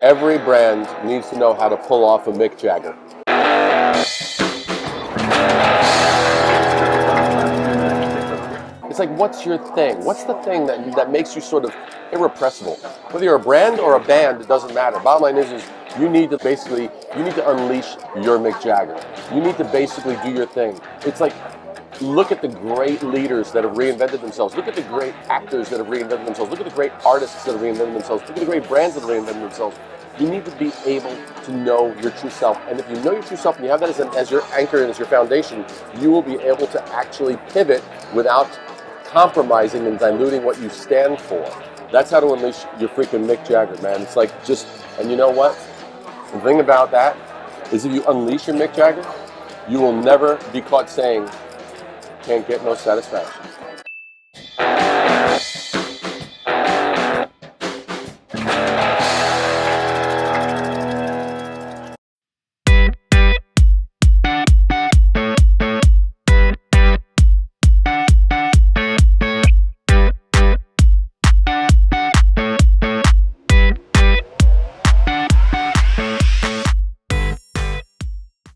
Every brand needs to know how to pull off a Mick Jagger. It's like, what's your thing? What's the thing that makes you sort of irrepressible? Whether you're a brand or a band, it doesn't matter. Bottom line is you need to unleash your Mick Jagger. You need to basically do your thing. It's like, look at the great leaders that have reinvented themselves. Look at the great actors that have reinvented themselves. Look at the great artists that have reinvented themselves. Look at the great brands that have reinvented themselves. You need to be able to know your true self. And if you know your true self and you have that as your anchor and as your foundation, you will be able to actually pivot without compromising and diluting what you stand for. That's how to unleash your freaking Mick Jagger, man. It's like and you know what? The thing about that is if you unleash your Mick Jagger, you will never be caught saying, can't get no satisfaction.